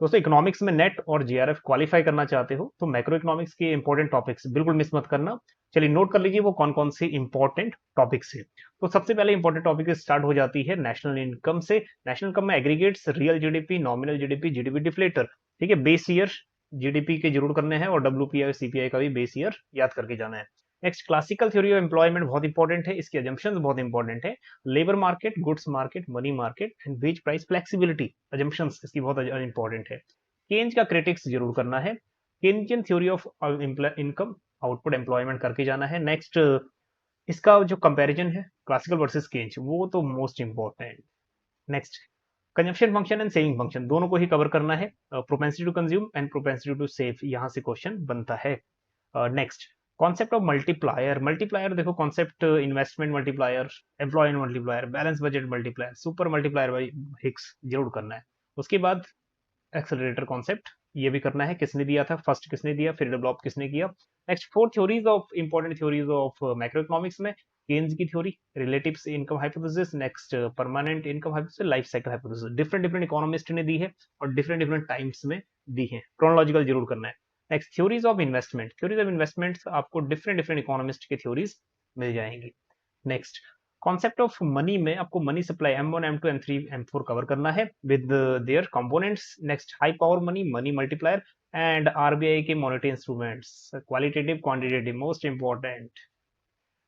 दोस्तों इकोनॉमिक्स में नेट और जीआरएफ क्वालिफाई करना चाहते हो तो मैक्रो इकोनॉमिक्स के इंपॉर्टेंट टॉपिक्स बिल्कुल मिस मत करना। चलिए नोट कर लीजिए वो कौन कौन से इंपॉर्टेंट टॉपिक्स है। तो सबसे पहले इंपॉर्टेंट टॉपिक स्टार्ट हो जाती है नेशनल इनकम से। नेशनल इनकम में aggregates, real GDP, nominal GDP, GDP deflator, ठीक है, बेस ईयर जीडीपी के जरूर करने हैं और डब्ल्यूपीआई और सीपीआई का भी बेस ईयर याद करके जाना है। Next classical theory of employment बहुत इंपॉर्टेंट है, इसकी अजम्पशंस बहुत इंपॉर्टेंट है। Labour market, goods market, money market and wage price flexibility, assumptions इसकी बहुत इंपॉर्टेंट है। केन्स का क्रिटिक्स जरूर करना है। Keynesian theory of income, output employment करके जाना है। नेक्स्ट इसका जो कंपैरिजन है क्लासिकल वर्सेस केन्स वो तो most important. Next consumption function and saving function दोनों को ही कवर करना है। Propensity to consume and propensity to save, यहां से क्वेश्चन बनता है। Next concept of multiplier. Multiplier देखो concept investment multiplier, employment multiplier, balance budget multiplier, super multiplier by Hicks जरूर करना है। उसके बाद एक्सेलरेटर कॉन्सेप्ट ये भी करना है, किसने दिया था, फर्स्ट किसने दिया, फिर डेवलप किसने किया। Next four theories of important theories of macro economics में केन्स की theory, relative income hypothesis, next permanent income hypothesis, life cycle hypothesis, different different economist ने दी है और डिफरेंट डिफरेंट टाइम्स में दी है, क्रोनोलॉजिकल जरूर करना है। Next theories of investment, theories of investment आपको डिफरेंट डिफरेंट इकोनॉमिस्ट की थ्योरीज मिल जाएंगी। नेक्स्ट कॉन्सेप्ट ऑफ मनी में आपको money supply M1 M2 M3 M4 cover करना है with their components. Next high power money, money multiplier and RBI के monetary instruments, qualitative quantitative most important.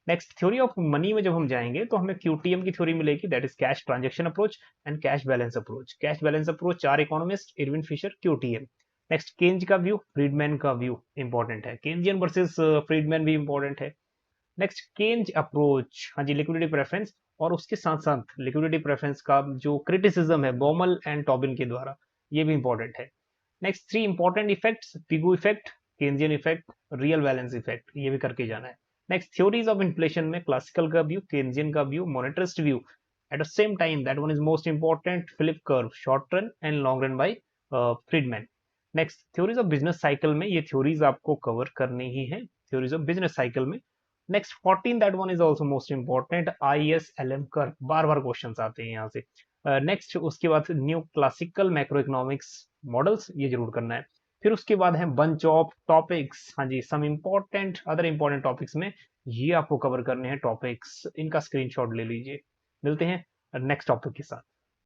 Next theory of money में जब हम जाएंगे तो हमें क्यूटीएम की थ्योरी मिलेगी, that is cash transaction approach and cash balance approach. Cash balance approach चार economist, Irwin Fisher, क्यूटीएम। Next Keynes का व्यू, फ्रीडमैन का व्यू इंपॉर्टेंट है, केन्जियन वर्सेस फ्रीडमैन भी इंपॉर्टेंट है। नेक्स्ट केन्ज अप्रोच, हाँ जी, लिक्विडिटी प्रेफरेंस, और उसके साथ साथ लिक्विडिटी प्रेफरेंस का जो क्रिटिसिज्म है बॉमल एंड टॉबिन के द्वारा, ये भी इंपॉर्टेंट है। Next three important effects, Pigou effect, Keynesian effect, real balance effect, ये भी करके जाना है। नेक्स्ट थ्योरीज ऑफ इन्फ्लेशन में क्लासिकल का व्यू, केन्जियन का view, monetarist view, at the same time that one is most important, Phillip curve, short run and long run by Friedman. Next theories of business cycle में ये theories आपको cover करनी ही है, theories of business cycle में। Next 14 that one is also most important, ISLM curve, bar bar questions आते हैं यहाँ से। नेक्स्ट उसके बाद new classical macro economics models, ये जरूर करना है। फिर उसके बाद है बंच ऑफ टॉपिक्स, हाँ जी, some important other important topics में ये आपको कवर करने हैं टॉपिक्स, इनका स्क्रीनशॉट ले लीजिए। मिलते हैं नेक्स्ट टॉपिक के साथ।